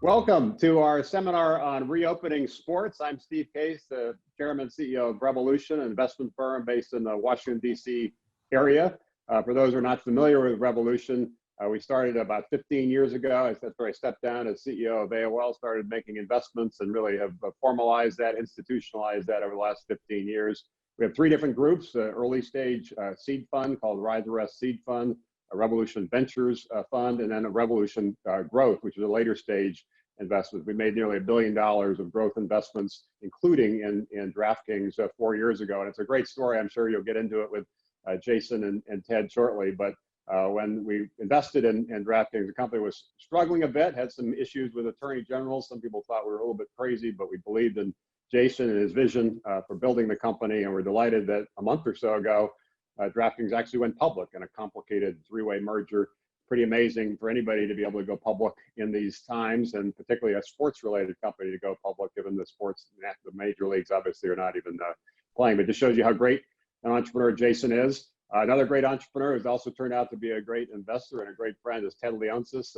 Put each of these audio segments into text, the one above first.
Welcome to our seminar on reopening sports. I'm Steve Case, the Chairman and CEO of Revolution, an investment firm based in the Washington, D.C. area. For those who are not familiar with Revolution, we started about 15 years ago. That's where I stepped down as CEO of AOL, started making investments, and really have formalized that, institutionalized that over the last 15 years. We have three different groups: early stage seed fund called Rise and Rest Seed Fund, a Revolution Ventures Fund, and then a Revolution Growth, which is a later stage investment. We made nearly $1 billion of growth investments, including in DraftKings 4 years ago. And it's a great story. I'm sure you'll get into it with Jason and Ted shortly. But when we invested in DraftKings, the company was struggling a bit, had some issues with attorney generals. Some people thought we were a little bit crazy, but we believed in Jason and his vision for building the company. And we're delighted that a month or so ago, DraftKings actually went public in a complicated three-way merger. Pretty amazing for anybody to be able to go public in these times, and particularly a sports-related company to go public, given the sports, the major leagues obviously are not even playing. But it just shows you how great an entrepreneur Jason is. Another great entrepreneur who's also turned out to be a great investor and a great friend is Ted Leonsis.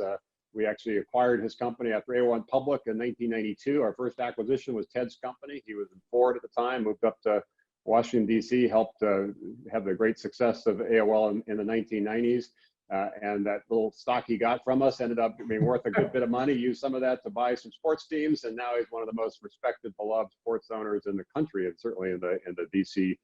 We actually acquired his company after AOL went public in 1992. Our first acquisition was Ted's company. He was in Ford at the time, moved up to Washington, D.C., helped have the great success of AOL in the 1990s. And that little stock he got from us ended up being worth a good bit of money. Used some of that to buy some sports teams, and now he's one of the most respected, beloved sports owners in the country, and certainly in the DC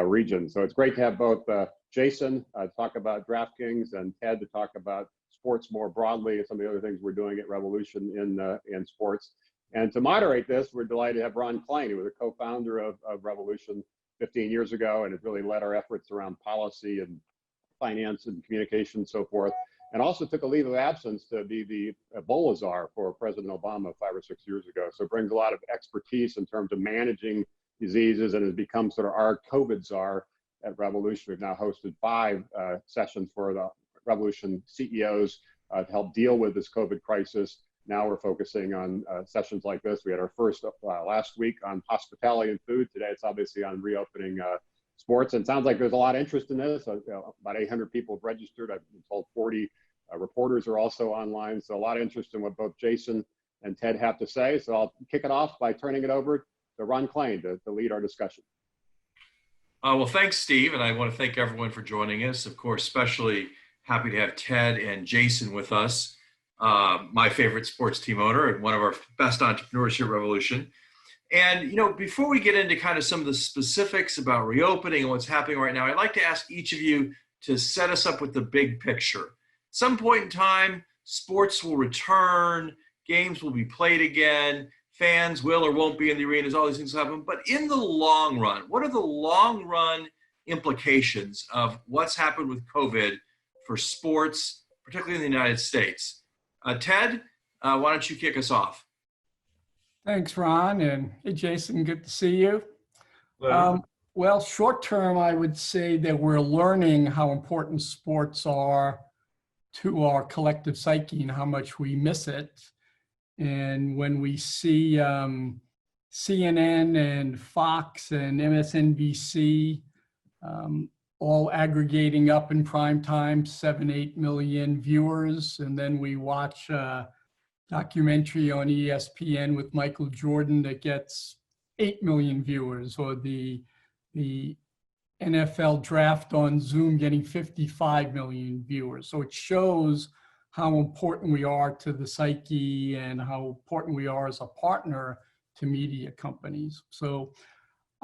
region. So it's great to have both Jason talk about DraftKings and Ted to talk about sports more broadly and some of the other things we're doing at Revolution in sports. And to moderate this, we're delighted to have Ron Klain, who was a co-founder of Revolution 15 years ago, and has really led our efforts around policy and finance and communication and so forth, and also took a leave of absence to be the Ebola Czar for President Obama 5 or 6 years ago. So brings a lot of expertise in terms of managing diseases and has become sort of our COVID czar at Revolution. We've now hosted 5 sessions for the Revolution CEOs to help deal with this COVID crisis. Now we're focusing on sessions like this. We had our first last week on hospitality and food. Today it's obviously on reopening sports, and it sounds like there's a lot of interest in this. About 800 people have registered. I've been told 40 reporters are also online. So a lot of interest in what both Jason and Ted have to say. So I'll kick it off by turning it over to Ron Klain to lead our discussion. Well, thanks, Steve. And I want to thank everyone for joining us. Of course, especially happy to have Ted and Jason with us, my favorite sports team owner and one of our best entrepreneurs here at Revolution. And, you know, before we get into kind of some of the specifics about reopening and what's happening right now, I'd like to ask each of you to set us up with the big picture. At some point in time, sports will return, games will be played again, fans will or won't be in the arenas, all these things will happen. But in the long run, what are the long run implications of what's happened with COVID for sports, particularly in the United States? Ted, why don't you kick us off? Thanks, Ron, and hey, Jason, good to see you. Well, short term, I would say that we're learning how important sports are to our collective psyche and how much we miss it. And when we see CNN and Fox and MSNBC all aggregating up in prime time, 7-8 million viewers, and then we watch documentary on ESPN with Michael Jordan that gets 8 million viewers, or the NFL draft on Zoom getting 55 million viewers. So it shows how important we are to the psyche and how important we are as a partner to media companies. So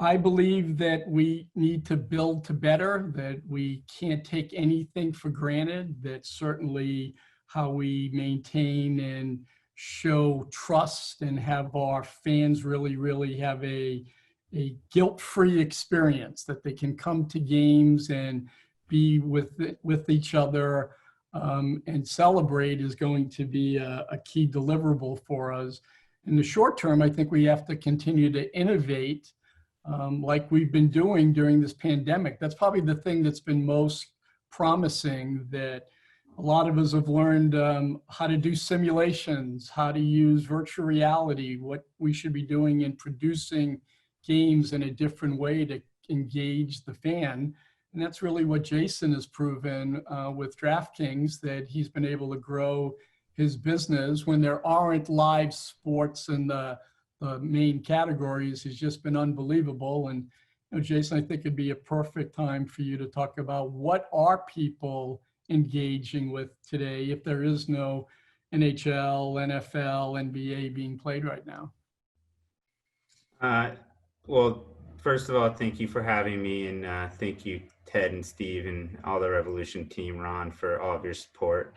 I believe that we need to build to better, that we can't take anything for granted, that certainly how we maintain and show trust and have our fans really have a guilt-free experience, that they can come to games and be with each other and celebrate is going to be a key deliverable for us. In the short term, I think we have to continue to innovate like we've been doing during this pandemic. That's probably the thing that's been most promising, that a lot of us have learned how to do simulations, how to use virtual reality, what we should be doing in producing games in a different way to engage the fan. And that's really what Jason has proven with DraftKings, that he's been able to grow his business when there aren't live sports in the main categories has just been unbelievable. And Jason, I think it'd be a perfect time for you to talk about what are people engaging with today if there is no NHL, NFL, NBA being played right now. Well, first of all, thank you for having me, and thank you, Ted and Steve and all the Revolution team, Ron, for all of your support.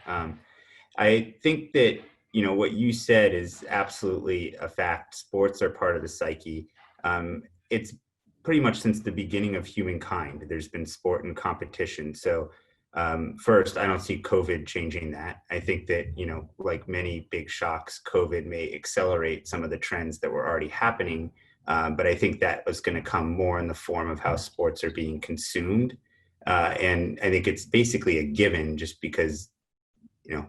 I think that, what you said is absolutely a fact. Sports are part of the psyche. It's pretty much since the beginning of humankind, there's been sport and competition. So first, I don't see COVID changing that. I think that, like many big shocks, COVID may accelerate some of the trends that were already happening. But I think that was going to come more in the form of how sports are being consumed. And I think it's basically a given just because,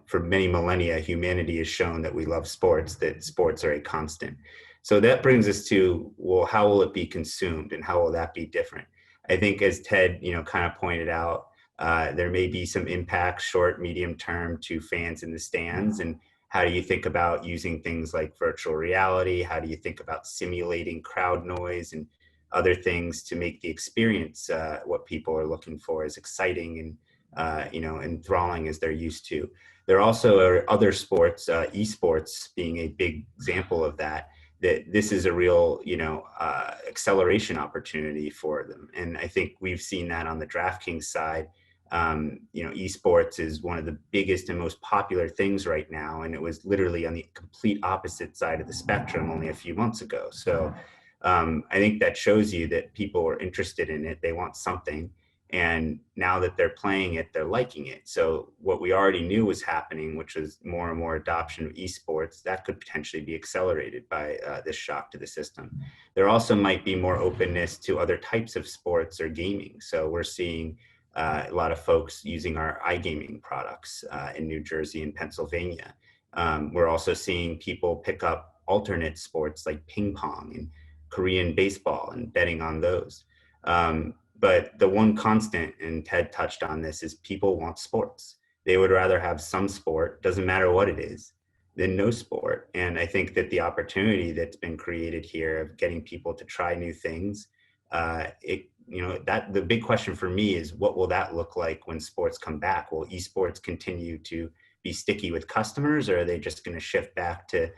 for many millennia, humanity has shown that we love sports, that sports are a constant. So that brings us to, well, how will it be consumed and how will that be different? I think as Ted, kind of pointed out, there may be some impact short, medium term to fans in the stands. And how do you think about using things like virtual reality? How do you think about simulating crowd noise and other things to make the experience what people are looking for as exciting and enthralling as they're used to? There also are other sports, esports being a big example of that this is a real, acceleration opportunity for them. And I think we've seen that on the DraftKings side. Esports is one of the biggest and most popular things right now. And it was literally on the complete opposite side of the spectrum only a few months ago. So I think that shows you that people are interested in it. They want something. And now that they're playing it, they're liking it. So what we already knew was happening, which was more and more adoption of esports, that could potentially be accelerated by this shock to the system. There also might be more openness to other types of sports or gaming. So we're seeing a lot of folks using our iGaming products in New Jersey and Pennsylvania. We're also seeing people pick up alternate sports like ping pong and Korean baseball and betting on those. But the one constant, and Ted touched on this, is people want sports. They would rather have some sport, doesn't matter what it is, than no sport. And I think that the opportunity that's been created here of getting people to try new things, that the big question for me is, what will that look like when sports come back? Will esports continue to be sticky with customers, or are they just going to shift back to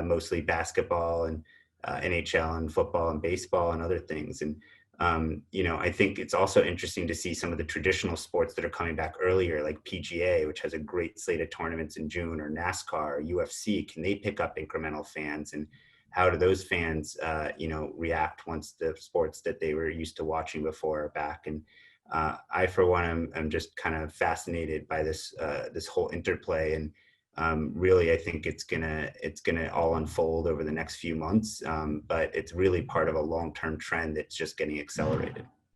mostly basketball and NHL and football and baseball and other things? And I think it's also interesting to see some of the traditional sports that are coming back earlier, like PGA, which has a great slate of tournaments in June, or NASCAR or UFC. Can they pick up incremental fans? And how do those fans, react once the sports that they were used to watching before are back? And I, for one, am just kind of fascinated by this whole interplay. And really, I think it's gonna all unfold over the next few months. But it's really part of a long-term trend that's just getting accelerated.